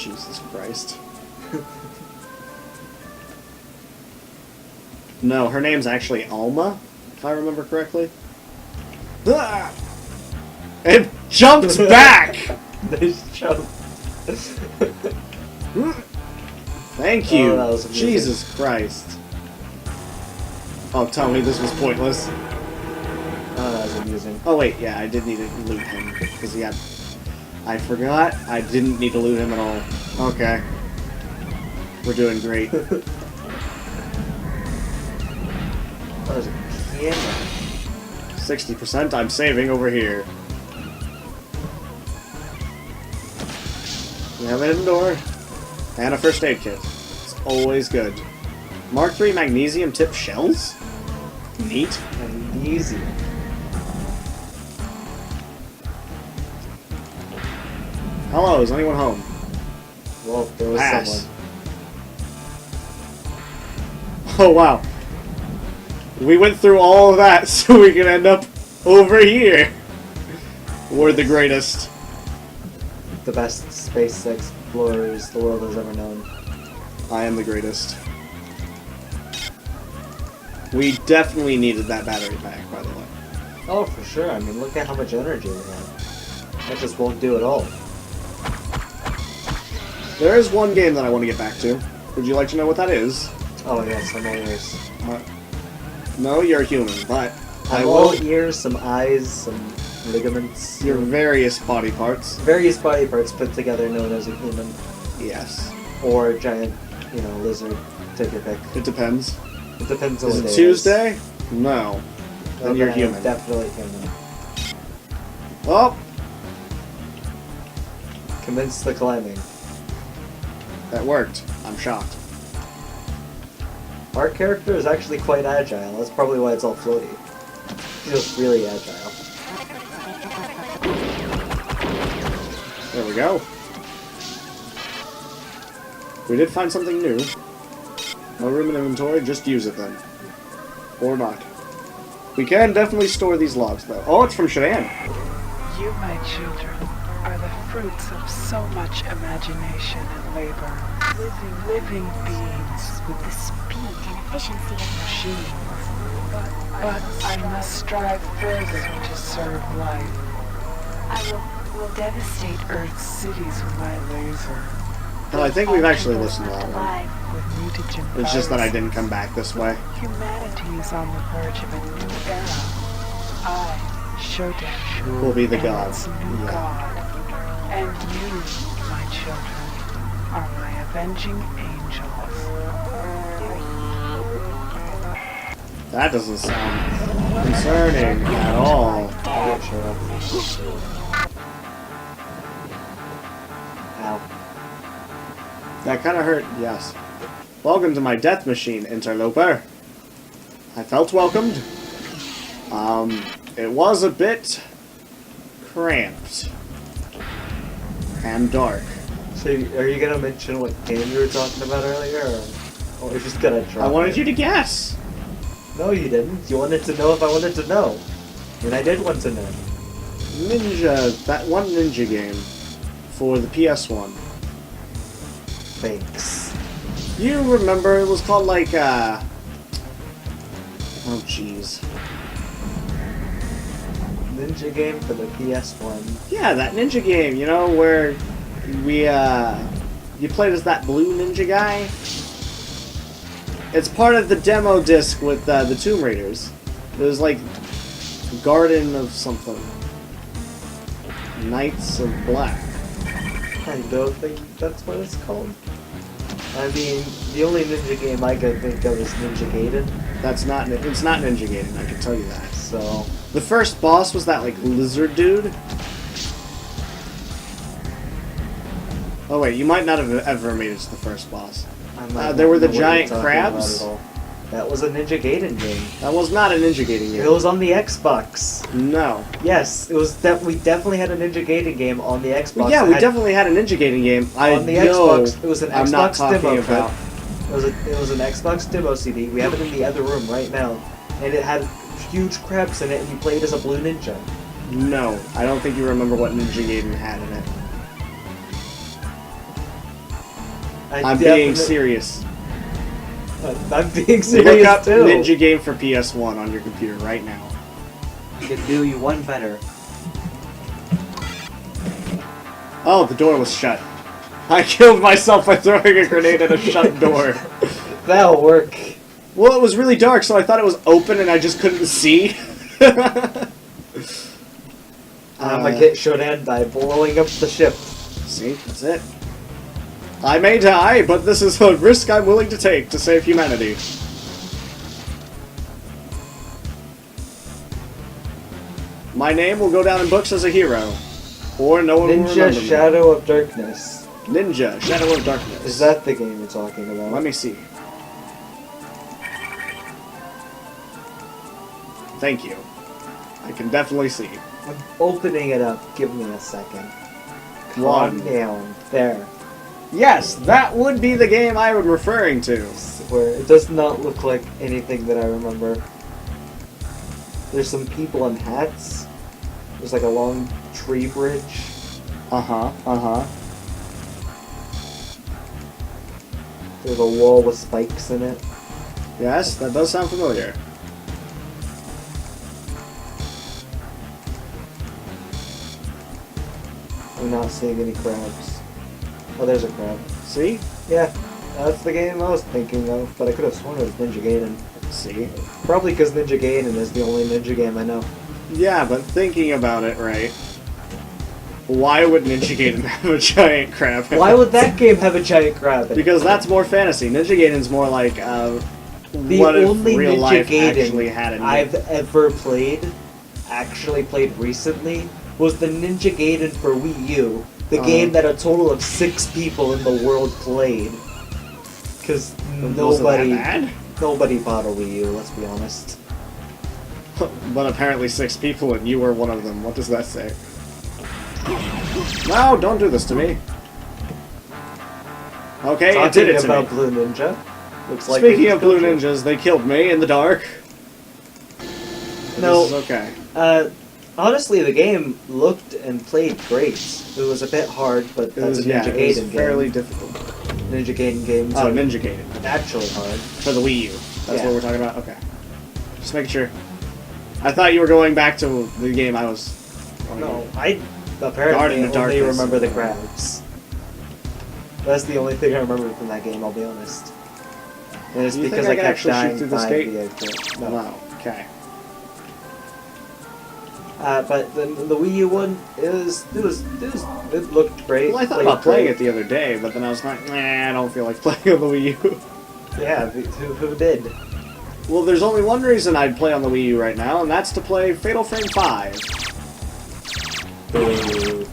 Jesus Christ. No, her name's actually Alma, if I remember correctly. Ah! It jumped back! Nice jump. Thank you. Oh, that was amazing. Jesus Christ. Oh, tell me this was pointless. Oh, that was amusing. Oh wait, yeah, I did need to loot him, because he had... I forgot I didn't need to loot him at all. Okay. We're doing great. That was a camera. 60% I'm saving over here. We have a hidden door. And a first aid kit. It's always good. Mark III magnesium tip shells? Neat. Easy. Hello, is anyone home? Well, there was Pass. someone. Oh wow. We went through all of that so we can end up over here. We're the greatest. The best space explorers the world has ever known. I am the greatest. We definitely needed that battery pack, by the way. Oh, for sure. I mean, look at how much energy we have. That just won't do it all. There is one game that I want to get back to. Would you like to know what that is? Oh, yes, I'm all ears. No, you're human, but I I'm will. all ears, some eyes, some ligaments. Your various body parts. Various body parts put together known as a human. Yes. Or a giant, lizard. Take your pick. It depends. It depends on Is what it day Tuesday? No. Then Okay, you're I'm human. Definitely human. Oh, Commence the climbing. that worked. I'm shocked. Our character is actually quite agile. That's probably why it's all floaty. Feels really agile. There we go. We did find something new. No room in inventory, just use it then. Or not. We can definitely store these logs though. Oh, it's from Shadan. You, my children, are the fruits of so much imagination and labor. Living beings With the speed and efficiency of machines. But I must strive further to serve life. I will devastate Earth's cities with my laser. Well, I think we've actually listened to that one. alive. With mutagen It's just that I virus. didn't come back this way. Humanity is on the verge of a new era. I, Shodan, We'll be the am god. its new Yeah. god. And you, my children, are my avenging angels. That doesn't sound concerning at all. Yeah, shut up. Ow. That kind of hurt, yes. Welcome to my death machine, interloper. I felt welcomed. It was a bit cramped and dark. So, are you gonna mention what game you were talking about earlier, or we're just gonna drop I wanted it? you to guess. No, you didn't. You wanted to know if I wanted to know. And I did want to know. Ninja, that one Ninja game for the PS1. Thanks. You remember it was called like, oh jeez. Ninja game for the PS1. Yeah, that ninja game, you know, where we, you played as that blue ninja guy? It's part of the demo disc with, the Tomb Raiders. It was like Garden of something. Knights of Black. I don't think that's what it's called. I mean, the only ninja game I could think of is Ninja Gaiden, That's not, it's not Ninja Gaiden, I can tell you that. so... The first boss was that, like, lizard dude. Oh wait, you might not have ever made it to the first boss. I might there were not the know what you're giant talking crabs? about at all. That was a Ninja Gaiden game. That was not a Ninja Gaiden It game. was on the Xbox. No. Yes, it was. We definitely had a Ninja Gaiden game on the Xbox. Well, yeah, that we had- definitely had a Ninja Gaiden game. I on the know Xbox. It was an I'm not Xbox talking demo. about. It was an Xbox demo CD. We have it in the other room right now, and it had huge crabs in it, and you played as a blue ninja. No, I don't think you remember what Ninja Gaiden had in it. I'm being serious. I'm being serious Look up too. Ninja Game for PS1 on your computer right now. I can do you one better. Oh, the door was shut. I killed myself by throwing a grenade at a shut door. That'll work. Well, it was really dark, so I thought it was open and I just couldn't see. Armageddon should end by blowing up the ship. See, that's it. I may die, but this is a risk I'm willing to take to save humanity. My name will go down in books as a hero. Or no one will Ninja remember me. Shadow of Darkness. Ninja, Shadow of Darkness. Is that the game you're talking about? Let me see. Thank you. I can definitely see. I'm opening it up. Give me a second. One. Calm down. There. Yes, that would be the game I was referring to. Where it does not look like anything that I remember. There's some people in hats. There's like a long tree bridge. Uh-huh. There's a wall with spikes in it. Yes, that does sound familiar. I'm not seeing any crabs. Oh, there's a crab. See? Yeah, that's the game I was thinking of, but I could have sworn it was Ninja Gaiden. See? Probably because Ninja Gaiden is the only Ninja game I know. Yeah, but thinking about it, right? Why would Ninja Gaiden have a giant crab? Why would that game have a giant crab in it? Because that's more fantasy. Ninja Gaiden's more like, The what if only real Ninja life actually Gaiden had a I've ever played, actually played recently, was the Ninja Gaiden for Wii U. The game that a total of 6 people in the world played. Because nobody bought a Wii U, let's be honest. But apparently 6 people and you were one of them. What does that say? No, don't do this to me. Okay, it did it to about me. Blue Ninja. Looks like Speaking they of Blue killed you. Ninjas, they killed me in the dark. No. This is okay. Honestly, the game looked and played great. It was a bit hard, but It that's was, a Ninja it was Gaiden fairly game. difficult. Ninja Gaiden games Oh, are Ninja Gaiden. naturally hard. For the Wii U. That's Yeah. what we're talking about? Okay. Just making sure. I thought you were going back to the game I was... No, I Guard apparently in the only Darkness. remember the crabs. That's the only thing I remember from that game, I'll be honest. And it's Do you because think I I can kept actually shoot dying through this by gate? the exit. No. No. Okay. But the Wii U one it looked great. Well, I thought played about playing great. it the other day, but then I was like, nah, I don't feel like playing on the Wii U. Yeah, who did? Well, there's only one reason I'd play on the Wii U right now, and that's to play Fatal Frame 5. To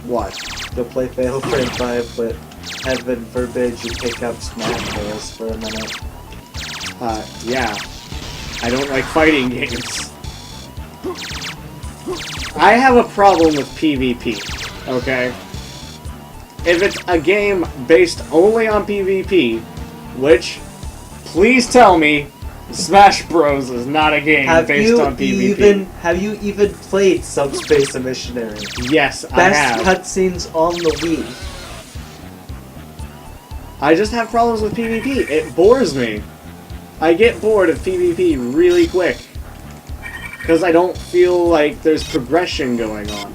What? play Fatal Frame 5, but heaven forbid you pick up Smash Bros. For a minute. Yeah. I don't like fighting games. I have a problem with PvP, okay? If it's a game based only on PvP, which, please tell me, Smash Bros. Is not a game based on PvP. Have you even played Subspace Missionary? Yes, I Best have. cutscenes on the Wii. I just have problems with PvP. It bores me. I get bored of PvP really quick. Because I don't feel like there's progression going on.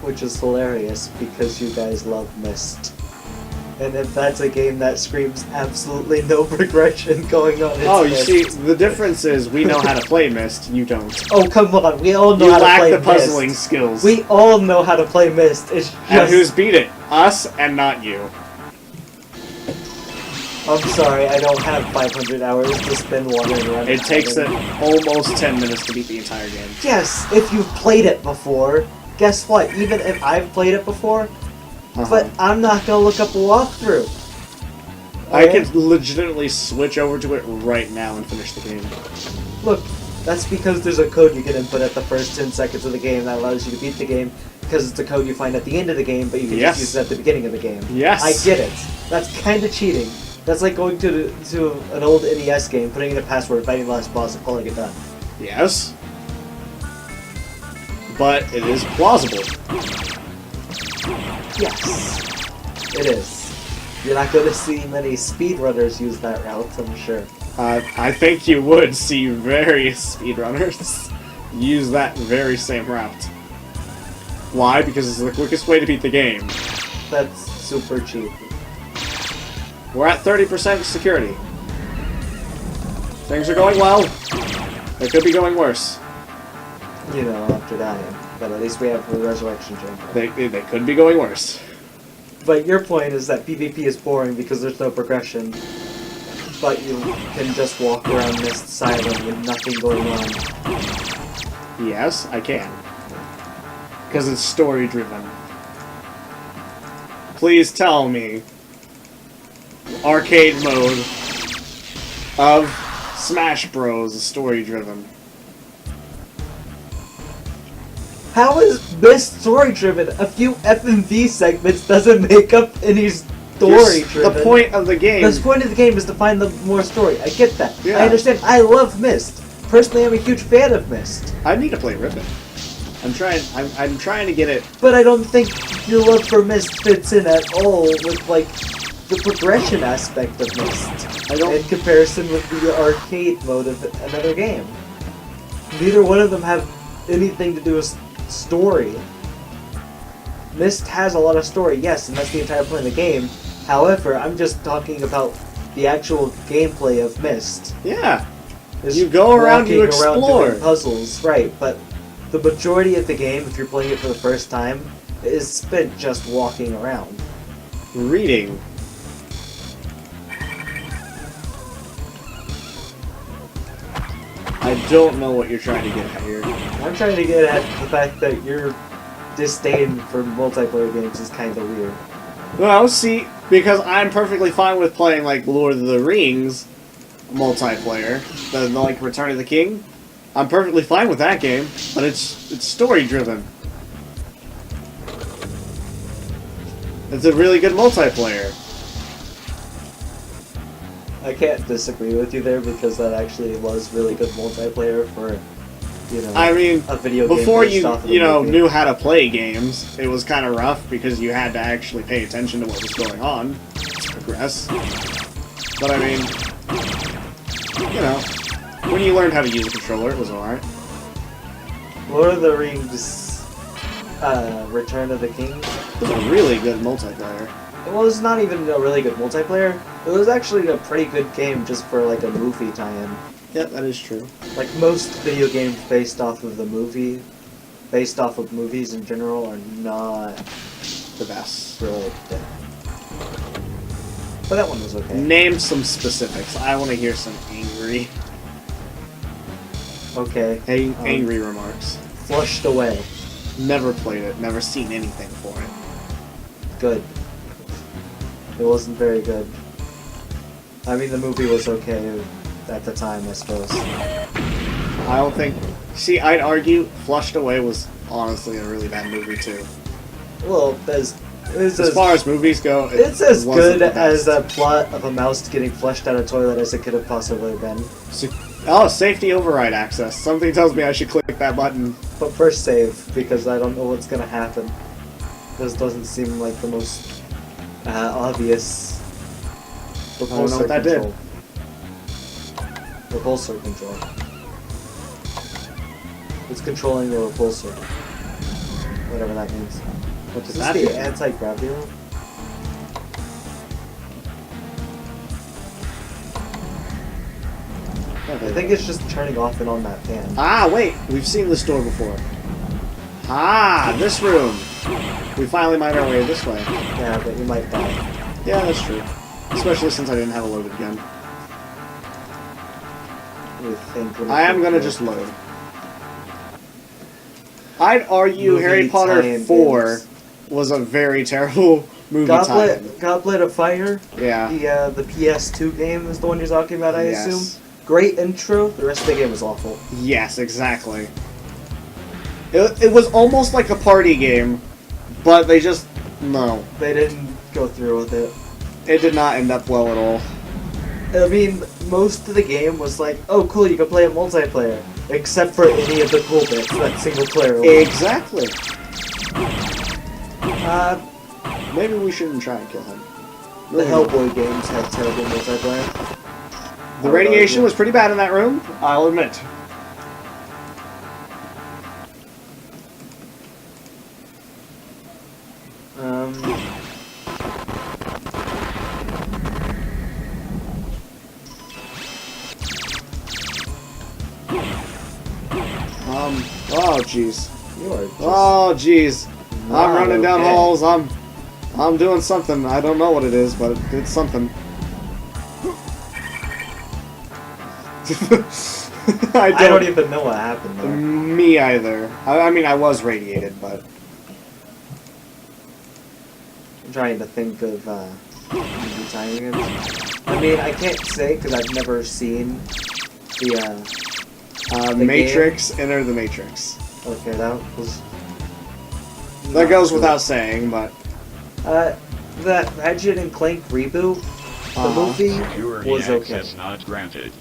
Which is hilarious because you guys love Myst. And if that's a game that screams absolutely no progression going on, it's Oh, you Myst. see, the difference is we know how to play Myst, you don't. Oh, come on, we all know You how to lack play the puzzling Myst. skills. We all know how to play Myst. It's just... And who's beat it? Us and not you. I'm sorry, I don't have 500 hours to spend wandering around. It takes it almost 10 minutes to beat the entire game. Yes, if you've played it before. Guess what? Even if I've played it before, but I'm not gonna look up a walkthrough. I Okay? could legitimately switch over to it right now and finish the game. Look, that's because there's a code you can input at the first 10 seconds of the game that allows you to beat the game, because it's a code you find at the end of the game, but you can Yes. just use it at the beginning of the game. Yes. I get it. That's kind of cheating. That's like going to an old NES game, putting in a password, fighting the last boss, and calling it done. Yes. But it is plausible. Yes, it is. You're not going to see many speedrunners use that route, I'm sure. I think you would see various speedrunners use that very same route. Why? Because it's the quickest way to beat the game. That's super cheap. We're at 30% security. Things are going well. They could be going worse. You know, after dying. But at least we have the resurrection chamber. They could be going worse. But your point is that PvP is boring because there's no progression. But you can just walk around Mist silent with nothing going on. Yes, I can. Because it's story driven. Please tell me arcade mode of Smash Bros. Is story driven. How is Mist story driven? A few FMV segments doesn't make up any story driven. The point of the game. The point of the game is to find the more story. I get that. Yeah. I understand. I love Mist. Personally, I'm a huge fan of Mist. I need to play Ribbon. I'm trying to get it. But I don't think your love for Mist fits in at all with, like, the progression aspect of Mist. I don't. In comparison with the arcade mode of another game. Neither one of them have anything to do with story. Mist has a lot of story, yes, and that's the entire point of the game. However, I'm just talking about the actual gameplay of Mist. Yeah. Is You go around, you walking around explore. doing puzzles, right? But the majority of the game, if you're playing it for the first time, is spent just walking around. Reading. I don't know what you're trying to get at here. I'm trying to get at the fact that your disdain for multiplayer games is kind of weird. Well, see, because I'm perfectly fine with playing, like, Lord of the Rings multiplayer, the like, Return of the King. I'm perfectly fine with that game, but it's story-driven. It's a really good multiplayer. I can't disagree with you there because that actually was really good multiplayer for, you know, I mean, a video game before based you, off of you a know, movie. knew how to play games, it was kind of rough because you had to actually pay attention to what was going on to progress. But I mean, you know, when you learned how to use a controller, it was alright. Lord of the Rings, Return of the King. It was a really good multiplayer. Well, it's not even a really good multiplayer. It was actually a pretty good game just for like a movie tie-in. Yep, that is true. Like most video games based off of the movie, based off of movies in general, are not The best. really good. But that one was okay. Name some specifics. I want to hear some angry, Okay. angry remarks. Flushed Away. Never played it. Never seen anything for it. Good. It wasn't very good. I mean, the movie was okay at the time, I suppose. I don't think. See, I'd argue Flushed Away was honestly a really bad movie too. Well, it's As far as movies go, it's as wasn't good the as best. a plot of a mouse getting flushed out of a toilet as it could have possibly been. Oh, safety override access. Something tells me I should click that button. But first save, because I don't know what's gonna happen. This doesn't seem like the most obvious I don't know what that did. Repulsor control. It's controlling the repulsor. Whatever that means. What does Is that this do? the anti-gravity one? I think it's just turning off and on that fan. Ah, wait. We've seen this door before. Ah, this room. We finally made our way this way. Yeah, but you might die. Yeah, that's true. Especially since I didn't have a loaded gun. You think I am gonna just load. I'd argue Movie Harry Potter tie-in 4 games. was a very terrible movie tie-in. Goblet of Fire. Yeah. The PS2 game is the one you're talking about, I Yes. assume. Great intro. The rest of the game was awful. Yes, exactly. It was almost like a party game, but they just... No. They didn't go through with it. It did not end up well at all. I mean, most of the game was like, oh cool, you can play it multiplayer. Except for any of the cool bits, that single player one. Exactly. Maybe we shouldn't try and kill him. The Moving on. Hellboy games have terrible multiplayer. The radiation was pretty bad in that room, I'll admit. Oh jeez. You are just Oh jeez. I'm not running down okay. halls. I'm doing something. I don't know what it is, but it's something. I don't even know what happened there. Me either. I mean, I was radiated, but I'm trying to think of movie tie-ins. I mean, I can't say because I've never seen the Matrix, Enter the Matrix. Okay, that was. That goes without saying, but That Ratchet and Clank reboot, the movie Security was okay. access not granted.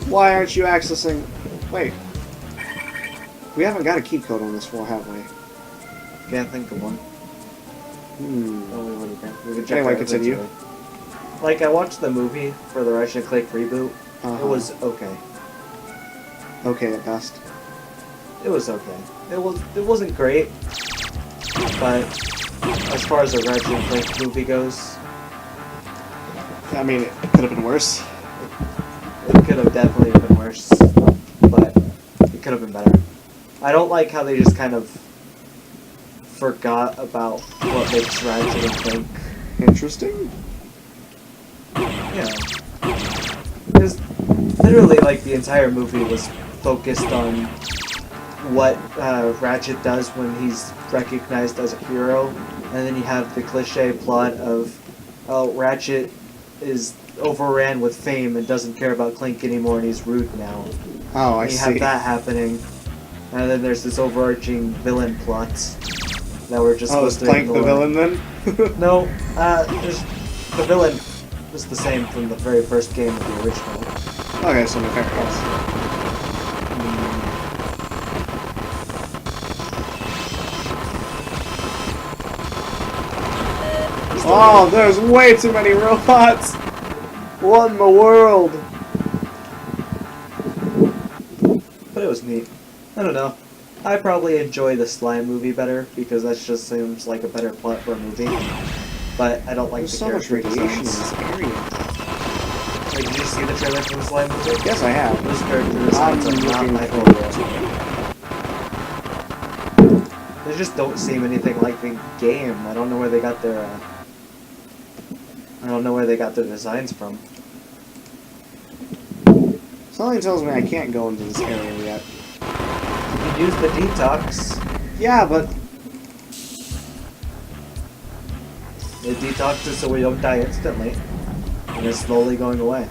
why aren't you accessing? Wait, we haven't got a key code on this floor, have we? Can't think of one. Hmm. Oh, we would've been- we could check Anyway, our continue. inventory. Like, I watched the movie for the Ratchet and Clank reboot. Uh-huh. It was okay. Okay at best. It was okay. It wasn't great, but as far as the Ratchet and Clank movie goes, I mean, it could have been worse. it could have definitely been worse, but it could have been better. I don't like how they just kind of forgot about what makes Ratchet and Clank, Interesting. you know. Because literally, like, the entire movie was focused on what Ratchet does when he's recognized as a hero, and then you have the cliche plot of, oh, Ratchet is overran with fame and doesn't care about Clank anymore and he's rude now. Oh, I And you see. have that happening, and then there's this overarching villain plot that we're just Oh, is supposed to Clank the ignore. villain then? No, there's the villain was the same from the very first game of the original. Okay, so my parents. Oh, there's way too many robots! What in the world? But it was neat. I don't know. I probably enjoy the Slime movie better because that just seems like a better plot for a movie. But I don't like There's the so much character radiation in designs. this area. Like, did you see the trailer for the Slime movie? Yes, I have. Those character I'm designs are not looking my forward favorite. to it. They just don't seem anything like the game. I don't know where they got their. I don't know where they got their designs from. Something tells me I can't go into this area yet. You can use the detox. Yeah, but It detoxes so we don't die instantly. And it's slowly going away.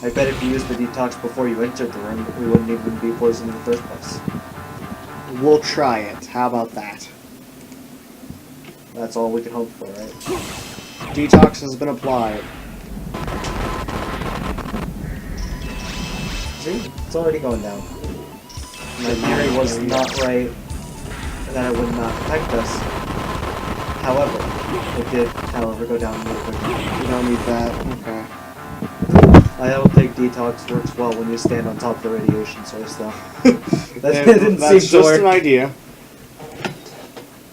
I bet if you used the detox before you entered the room, we wouldn't even be poisoned in the first place. we'll try it. How about that? That's all we can hope for, right? Detox has been applied. See? It's already going down. My theory was not right, and that it would not affect us. However, it did, however, go down really quickly. We don't need that. Okay. I don't think detox works well when you stand on top of the radiation source, though. That And didn't that's seem to just an work. idea.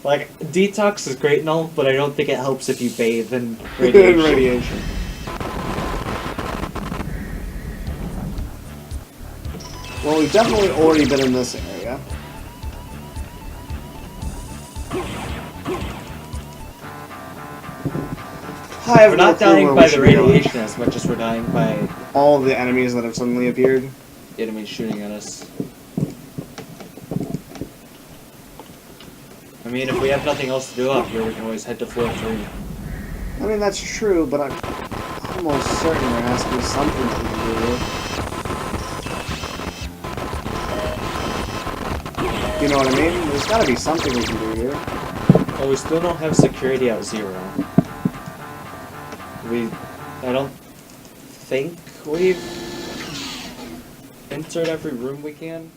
Like, detox is great and all, but I don't think it helps if you bathe in Radiation. radiation. Well, we've definitely already been in this area. I have We're no not clue dying where by we the should be going. radiation as much as we're dying by All the enemies that have suddenly appeared. enemies shooting at us. I mean, if we have nothing else to do up here, we can always head to floor 3. I mean, that's true, but I'm almost certain there has to be something that we can do. You know what I mean? There's gotta be something we can do here. Well, we still don't have security at 0. I don't think we've entered every room we can.